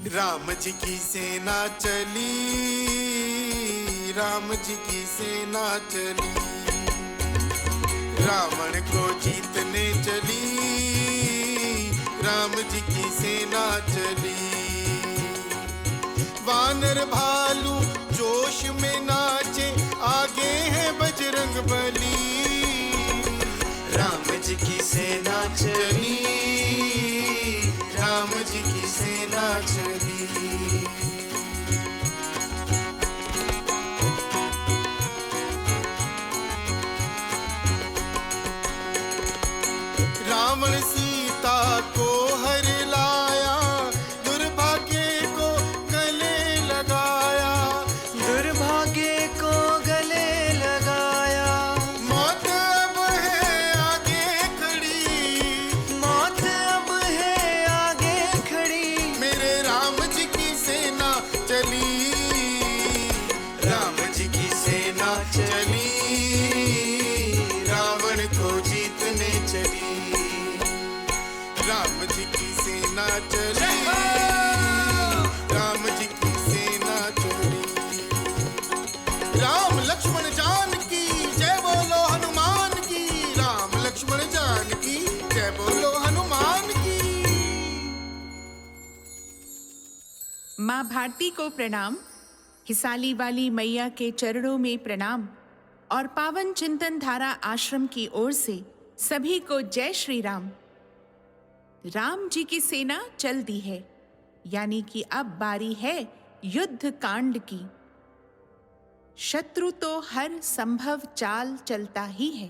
राम जी की सेना चली, राम जी की सेना चली, रावण को जीतने चली, राम जी की सेना चली। वानर भालू जोश में नाचे, आगे है बजरंग बली। राम जी की सेना चली, राम जी की सेना चली। रावण सीता को हर लाया, दुर्भाग्य को गले लगाया, दुर्भाग्य को गले लगाया। मौत अब है आगे खड़ी, मौत अब है आगे खड़ी, मेरे राम जी की सेना चली, राम जी की सेना चली, रावण को जीतने चली। राम जी की सेना चली, राम जी की सेना चली। राम लक्ष्मण जानकी जय बोलो हनुमान की, राम लक्ष्मण जानकी जय बोलो हनुमान की। माँ भारती को प्रणाम, हिसाली वाली मैया के चरणों में प्रणाम और पावन चिंतन धारा आश्रम की ओर से सभी को जय श्री राम। राम जी की सेना चल दी है, यानी कि अब बारी है युद्ध कांड की। शत्रु तो हर संभव चाल चलता ही है,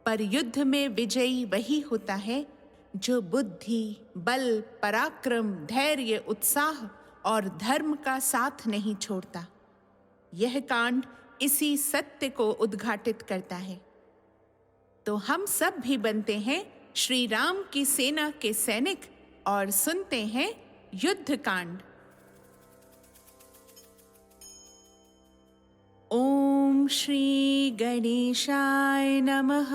पर युद्ध में विजयी वही होता है जो बुद्धि, बल, पराक्रम, धैर्य, उत्साह और धर्म का साथ नहीं छोड़ता। यह कांड इसी सत्य को उद्घाटित करता है। तो हम सब भी बनते हैं श्री राम की सेना के सैनिक और सुनते हैं युद्ध कांड। ओम श्री गणेशाय नमः।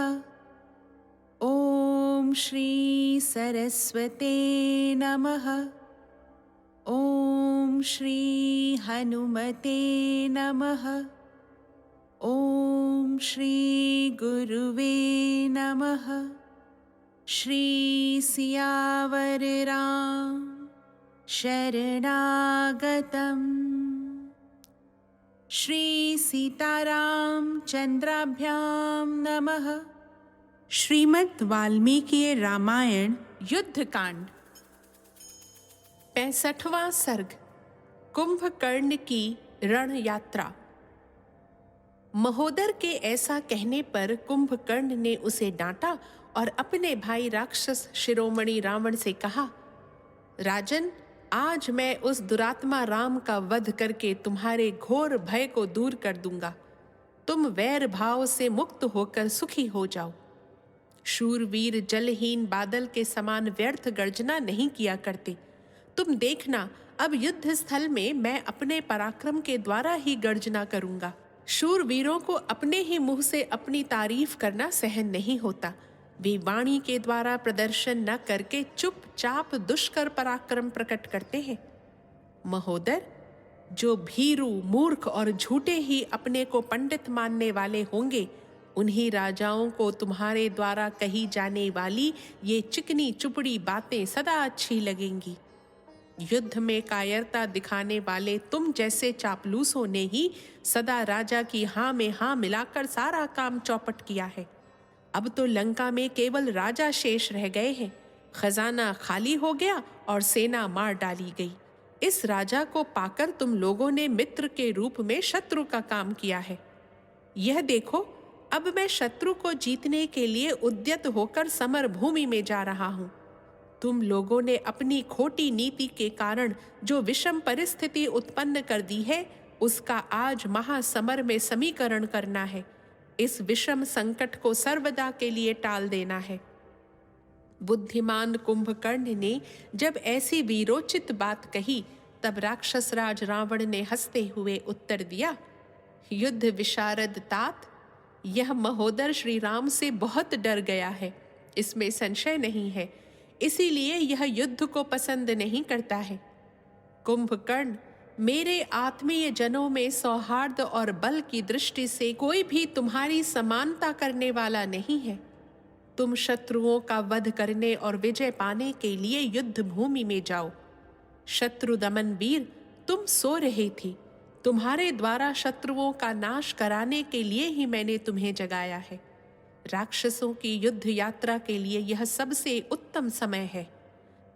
ओम श्री सरस्वते नमः। ओम श्री हनुमते नमः। ओम श्री गुरुवे नमः। श्री सियावर राम शरणागतम्। श्री सीताराम चंद्राभ्याम नमः। श्रीमद् वाल्मीकि रामायण युद्ध कांड 65वां सर्ग। कुंभकर्ण की रण यात्रा। महोदर के ऐसा कहने पर कुंभकर्ण ने उसे डांटा और अपने भाई राक्षस शिरोमणि रावण से कहा, राजन, आज मैं उस दुरात्मा राम का वध करके तुम्हारे घोर भय को दूर कर दूंगा। तुम वैर भाव से मुक्त होकर सुखी हो जाओ। शूरवीर जलहीन बादल के समान व्यर्थ गर्जना नहीं किया करते। तुम देखना, अब युद्ध स्थल में मैं अपने पराक्रम के द्वारा ही गर्जना करूंगा। शूरवीरों को अपने ही मुंह से अपनी तारीफ करना सहन नहीं होता। वे वाणी के द्वारा प्रदर्शन न करके चुपचाप दुष्कर पराक्रम प्रकट करते हैं। महोदर, जो भीरू, मूर्ख और झूठे ही अपने को पंडित मानने वाले होंगे, उन्हीं राजाओं को तुम्हारे द्वारा कही जाने वाली ये चिकनी चुपड़ी बातें सदा अच्छी लगेंगी। युद्ध में कायरता दिखाने वाले तुम जैसे चापलूसों ने ही सदा राजा की हाँ में हाँ मिलाकर सारा काम चौपट किया है। अब तो लंका में केवल राजा शेष रह गए हैं। खजाना खाली हो गया और सेना मार डाली गई। इस राजा को पाकर तुम लोगों ने मित्र के रूप में शत्रु का काम किया है। यह देखो, अब मैं शत्रु को जीतने के लिए उद्यत होकर समर भूमि में जा रहा हूं। तुम लोगों ने अपनी खोटी नीति के कारण जो विषम परिस्थिति उत्पन्न कर दी है, उसका आज महासमर में समीकरण करना है। इस विषम संकट को सर्वदा के लिए टाल देना है। बुद्धिमान कुंभकर्ण ने जब ऐसी वीरोचित बात कही, तब राक्षस राज रावण ने हंसते हुए उत्तर दिया, युद्ध विशारद तात, यह महोदर श्री राम से बहुत डर गया है, इसमें संशय नहीं है। इसीलिए यह युद्ध को पसंद नहीं करता है। कुंभकर्ण, मेरे आत्मीय जनों में सौहार्द और बल की दृष्टि से कोई भी तुम्हारी समानता करने वाला नहीं है। तुम शत्रुओं का वध करने और विजय पाने के लिए युद्ध भूमि में जाओ। शत्रु दमन वीर, तुम सो रहे थे। तुम्हारे द्वारा शत्रुओं का नाश कराने के लिए ही मैंने तुम्हें जगाया है। राक्षसों की युद्ध यात्रा के लिए यह सबसे उत्तम समय है।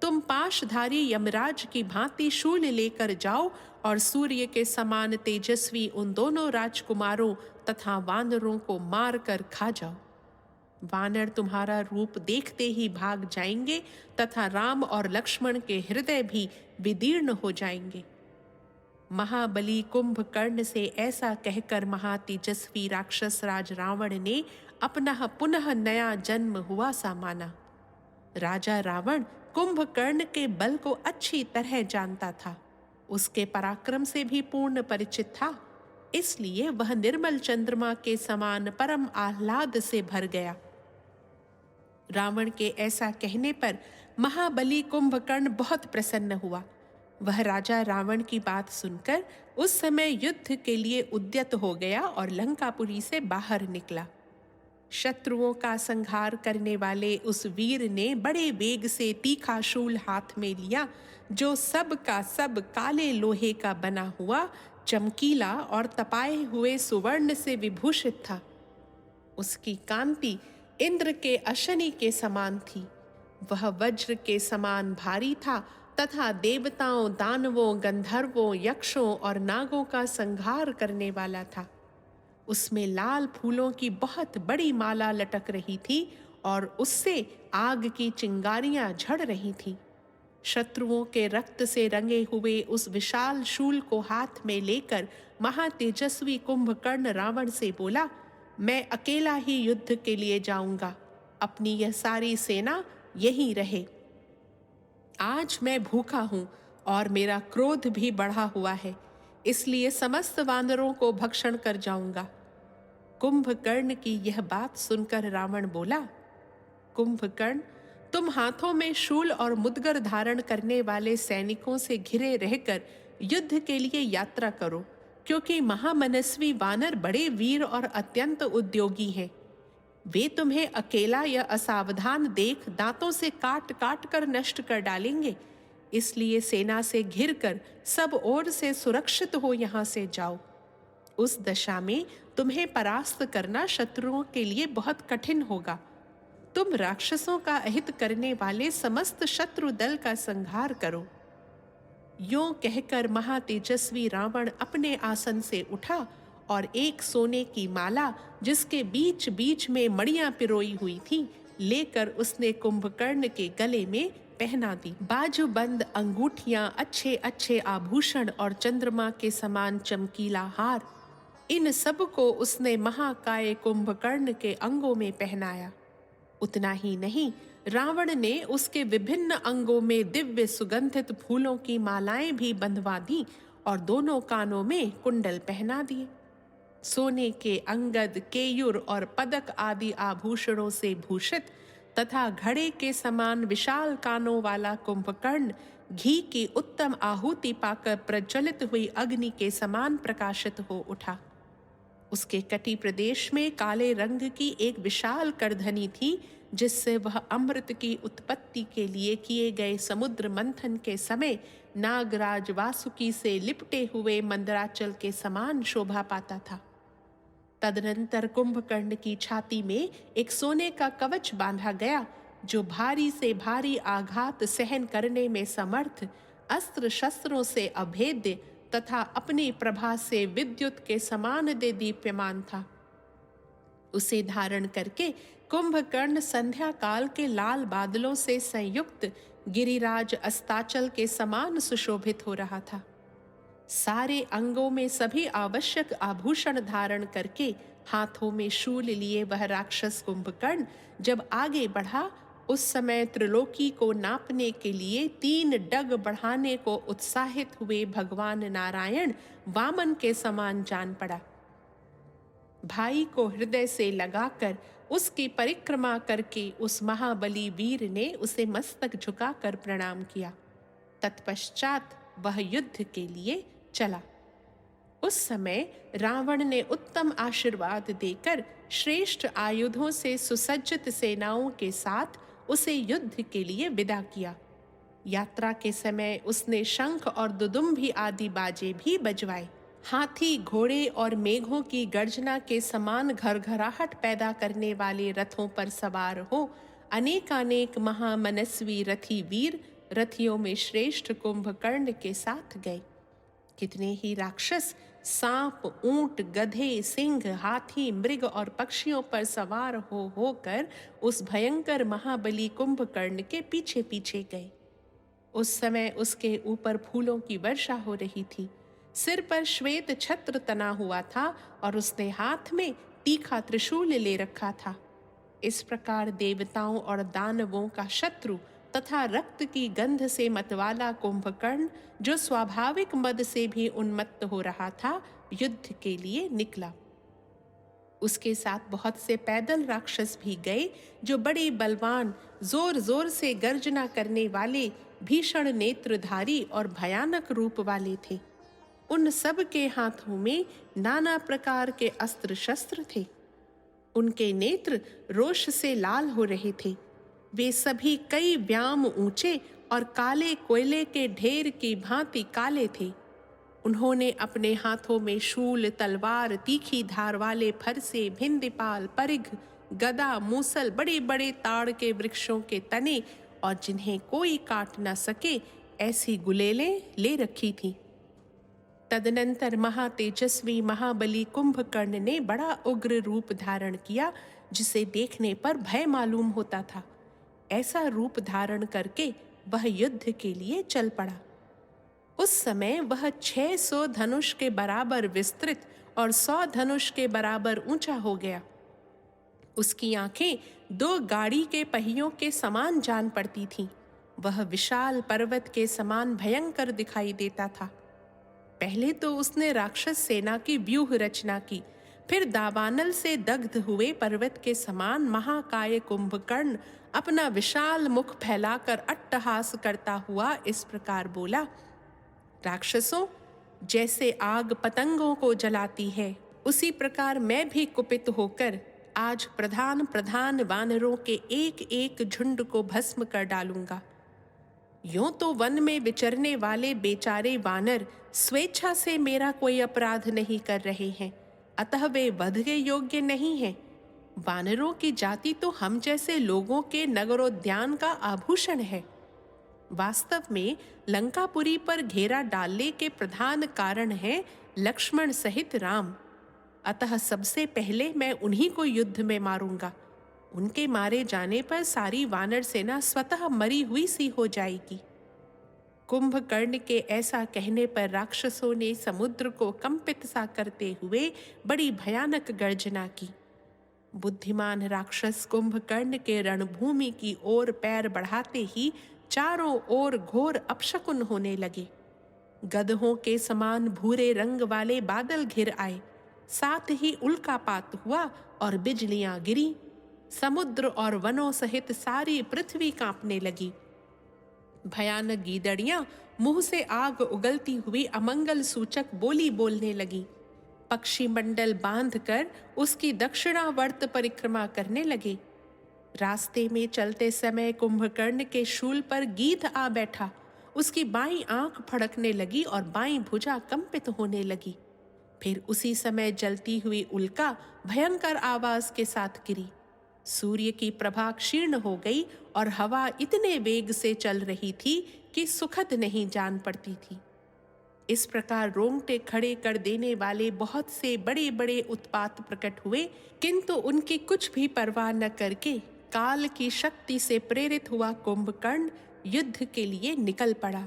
तुम पाशधारी यमराज की भांति शूल लेकर जाओ और सूर्य के समान तेजस्वी उन दोनों राजकुमारों तथा वानरों को मार कर खा जाओ। वानर तुम्हारा रूप देखते ही भाग जाएंगे तथा राम और लक्ष्मण के हृदय भी विदीर्ण हो जाएंगे। महाबली कुंभकर्ण से ऐसा कहकर महातेजस्वी राक्षस राज रावण ने अपना पुनः नया जन्म हुआ सा माना। राजा रावण कुंभकर्ण के बल को अच्छी तरह जानता था, उसके पराक्रम से भी पूर्ण परिचित था, इसलिए वह निर्मल चंद्रमा के समान परम आह्लाद से भर गया। रावण के ऐसा कहने पर महाबली कुंभकर्ण बहुत प्रसन्न हुआ। वह राजा रावण की बात सुनकर उस समय युद्ध के लिए उद्यत हो गया और लंकापुरी से बाहर निकला। शत्रुओं का संहार करने वाले उस वीर ने बड़े वेग से तीखा शूल हाथ में लिया, जो सब का सब काले लोहे का बना हुआ, चमकीला और तपाए हुए सुवर्ण से विभूषित था। उसकी कांति इंद्र के अशनि के समान थी। वह वज्र के समान भारी था तथा देवताओं, दानवों, गंधर्वों, यक्षों और नागों का संहार करने वाला था। उसमें लाल फूलों की बहुत बड़ी माला लटक रही थी और उससे आग की चिंगारियां झड़ रही थीं। शत्रुओं के रक्त से रंगे हुए उस विशाल शूल को हाथ में लेकर महातेजस्वी कुंभकर्ण रावण से बोला, मैं अकेला ही युद्ध के लिए जाऊंगा, अपनी यह सारी सेना यहीं रहे। आज मैं भूखा हूं और मेरा क्रोध भी बढ़ा हुआ है, इसलिए समस्त वानरों को भक्षण कर जाऊंगा। कुंभकर्ण की यह बात सुनकर रावण बोला, कुंभकर्ण, तुम हाथों में शूल और मुद्गर धारण करने वाले सैनिकों से घिरे रहकर युद्ध के लिए यात्रा करो, क्योंकि महामनस्वी वानर बड़े वीर और अत्यंत उद्योगी हैं। वे तुम्हें अकेला या असावधान देख दांतों से काट काट कर नष्ट कर डालेंगे, इसलिए सेना से घिरकर सब ओर से सुरक्षित हो यहाँ से जाओ। उस दशा में तुम्हें परास्त करना शत्रुओं के लिए बहुत कठिन होगा। तुम राक्षसों का अहित करने वाले समस्त शत्रु दल का संहार करो। यों कहकर महातेजस्वी रावण अपने आसन से उठा और एक सोने की माला, जिसके बीच बीच में मणियां पिरोई हुई थी, लेकर उसने कुंभकर्ण के गले में पहना दी। बाजूबंद अंगूठियां, अच्छे अच्छे आभूषण और चंद्रमा के समान चमकीला हार, इन सब को उसने महाकाय कुंभकर्ण के अंगों में पहनाया। उतना ही नहीं, रावण ने उसके विभिन्न अंगों में दिव्य सुगंधित फूलों की मालाएं भी बंधवा दी और दोनों कानों में कुंडल पहना दिए। सोने के अंगद, केयूर और पदक आदि आभूषणों से भूषित तथा घड़े के समान विशाल कानों वाला कुंभकर्ण घी की उत्तम आहुति पाकर प्रज्वलित हुई अग्नि के समान प्रकाशित हो उठा। उसके कटी प्रदेश में काले रंग की एक विशाल करधनी थी, जिससे वह अमृत की उत्पत्ति के लिए किए गए समुद्र मंथन के समय नागराज वासुकी से लिपटे हुए मंदराचल के समान शोभा पाता था। तदनंतर कुंभकर्ण की छाती में एक सोने का कवच बांधा गया, जो भारी से भारी आघात सहन करने में समर्थ, अस्त्र शस्त्रों से अभेद्य तथा अपनी प्रभा से विद्युत के समान दे दीप्यमान था। उसे धारण करके कुंभकर्ण संध्या काल के लाल बादलों से संयुक्त गिरिराज अस्ताचल के समान सुशोभित हो रहा था। सारे अंगों में सभी आवश्यक आभूषण धारण करके हाथों में शूल लिए वह राक्षस कुंभकर्ण जब आगे बढ़ा, उस समय त्रिलोकी को नापने के लिए 3 डग बढ़ाने को उत्साहित हुए भगवान नारायण वामन के समान जान पड़ा। भाई को हृदय से लगाकर उसकी परिक्रमा करके उस महाबली वीर ने उसे मस्तक झुकाकर प्रणाम किया। तत्पश्चात वह युद्ध के लिए चला। उस समय रावण ने उत्तम आशीर्वाद देकर श्रेष्ठ आयुधों से सुसज्जित सेनाओं के साथ उसे युद्ध के लिए विदा किया। यात्रा के समय उसने शंख और दुदुम्भी आदि बाजे भी बजवाए। हाथी, घोड़े और मेघों की गर्जना के समान घरघराहट पैदा करने वाले रथों पर सवार हो अनेकानेक महामनस्वी रथी वीर रथियों में श्रेष्ठ कुंभकर्ण के साथ गए। कितने ही राक्षस सांप, ऊंट, गधे, सिंह, हाथी, मृग और पक्षियों पर सवार होकर उस भयंकर महाबली कुंभकर्ण के पीछे पीछे गए। उस समय उसके ऊपर फूलों की वर्षा हो रही थी। सिर पर श्वेत छत्र तना हुआ था और उसने हाथ में तीखा त्रिशूल ले रखा था। इस प्रकार देवताओं और दानवों का शत्रु तथा रक्त की गंध से मतवाला कुंभकर्ण, जो स्वाभाविक मद से भी उन्मत्त हो रहा था, युद्ध के लिए निकला। उसके साथ बहुत से पैदल राक्षस भी गए, जो बड़े बलवान, जोर जोर से गर्जना करने वाले, भीषण नेत्रधारी और भयानक रूप वाले थे। उन सब के हाथों में नाना प्रकार के अस्त्र शस्त्र थे। उनके नेत्र रोष से लाल हो रहे थे। वे सभी कई व्याम ऊंचे और काले कोयले के ढेर की भांति काले थे। उन्होंने अपने हाथों में शूल, तलवार, तीखी धार वाले फरसे, भिंदीपाल, परिघ, गदा, मूसल, बड़े बड़े ताड़ के वृक्षों के तने और जिन्हें कोई काट न सके ऐसी गुलेलें ले रखी थीं। तदनंतर महातेजस्वी महाबली कुंभकर्ण ने बड़ा उग्र रूप धारण किया, जिसे देखने पर भय मालूम होता था। ऐसा रूप धारण करके वह युद्ध के लिए चल पड़ा। उस समय वह 600 धनुष के बराबर विस्तृत और 100 धनुष के बराबर ऊंचा हो गया। उसकी आंखें 2 गाड़ी के पहियों के समान जान पड़ती थीं। वह विशाल पर्वत के समान भयंकर दिखाई देता था। पहले तो उसने राक्षस सेना की व्यूह रचना की, फिर दावानल से दग्ध हुए पर्वत के समान महाकाय कुंभकर्ण अपना विशाल मुख फैलाकर अट्टहास करता हुआ इस प्रकार बोला, राक्षसों, जैसे आग पतंगों को जलाती है, उसी प्रकार मैं भी कुपित होकर आज प्रधान प्रधान वानरों के एक एक झुंड को भस्म कर डालूंगा। यूं तो वन में विचरने वाले बेचारे वानर स्वेच्छा से मेरा कोई अपराध नहीं कर रहे हैं, अतः वे वध के योग्य नहीं हैं। वानरों की जाति तो हम जैसे लोगों के नगरोद्यान का आभूषण है। वास्तव में लंकापुरी पर घेरा डालने के प्रधान कारण है लक्ष्मण सहित राम। अतः सबसे पहले मैं उन्हीं को युद्ध में मारूंगा। उनके मारे जाने पर सारी वानर सेना स्वतः मरी हुई सी हो जाएगी। कुंभकर्ण के ऐसा कहने पर राक्षसों ने समुद्र को कंपित सा करते हुए बड़ी भयानक गर्जना की। बुद्धिमान राक्षस कुंभकर्ण के रणभूमि की ओर पैर बढ़ाते ही चारों ओर घोर अपशकुन होने लगे। गधों के समान भूरे रंग वाले बादल घिर आए, साथ ही उल्कापात हुआ और बिजलियां गिरी। समुद्र और वनों सहित सारी पृथ्वी कांपने लगी। भयानक गीदड़ियां मुंह से आग उगलती हुई अमंगल सूचक बोली बोलने लगी। पक्षी मंडल बांधकर उसकी दक्षिणावर्त परिक्रमा करने लगे। रास्ते में चलते समय कुंभकर्ण के शूल पर गीध आ बैठा। उसकी बाईं आंख फड़कने लगी और बाईं भुजा कंपित होने लगी। फिर उसी समय जलती हुई उल्का भयंकर आवाज के साथ गिरी। सूर्य की प्रभा क्षीण हो गई और हवा इतने वेग से चल रही थी कि सुखद नहीं जान पड़ती थी। इस प्रकार रोंगटे खड़े कर देने वाले बहुत से बड़े बड़े उत्पात प्रकट हुए, किंतु उनकी कुछ भी परवाह न करके काल की शक्ति से प्रेरित हुआ कुंभकर्ण युद्ध के लिए निकल पड़ा।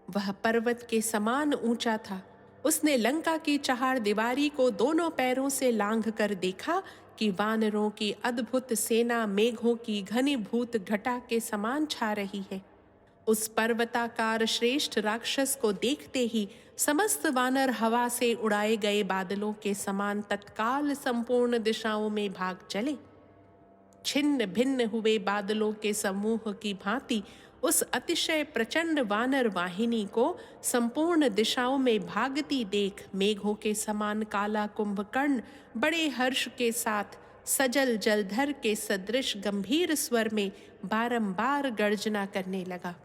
वह पर्वत के समान ऊंचा था। उसने लंका की चहार दीवारी को दोनों पैरों से लांघ कर देखा कि वानरों की अद्भुत सेना मेघों की घनीभूत घटा के समान छा रही है। उस पर्वताकार श्रेष्ठ राक्षस को देखते ही समस्त वानर हवा से उड़ाए गए बादलों के समान तत्काल संपूर्ण दिशाओं में भाग चले। छिन्न भिन्न हुए बादलों के समूह की भांति उस अतिशय प्रचंड वानर वाहिनी को संपूर्ण दिशाओं में भागती देख मेघों के समान काला कुंभकर्ण बड़े हर्ष के साथ सजल जलधर के सदृश गंभीर स्वर में बारंबार गर्जना करने लगा।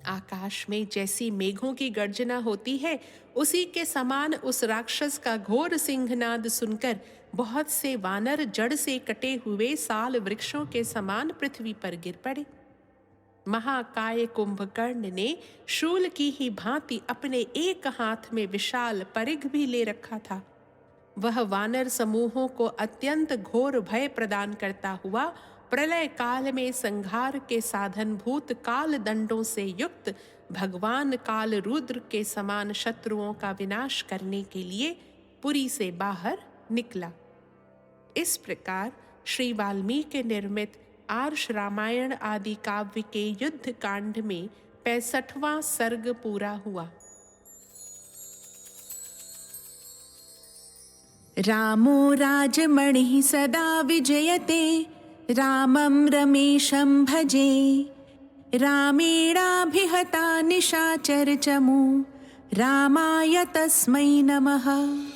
आकाश में जैसी मेघों की गर्जना होती है, उसी के समान उस राक्षस का घोर सिंहनाद सुनकर बहुत से वानर जड़ से कटे हुए साल वृक्षों के समान पृथ्वी पर गिर पड़े। महाकाय कुंभकर्ण ने शूल की ही भांति अपने एक हाथ में विशाल परिघ भी ले रखा था। वह वानर समूहों को अत्यंत घोर भय प्रदान करता हुआ प्रलय काल में संहार के साधन भूत काल दंडों से युक्त भगवान काल रुद्र के समान शत्रुओं का विनाश करने के लिए पुरी से बाहर निकला। इस प्रकार श्री वाल्मीकि निर्मित आर्ष रामायण आदि काव्य के युद्ध कांड में 65वां सर्ग पूरा हुआ। रामो राजमणिः सदा विजयते, रामं रमेशं भजे। रामेणाभिहता निशाचरचमू, रामाय तस्मै नमः।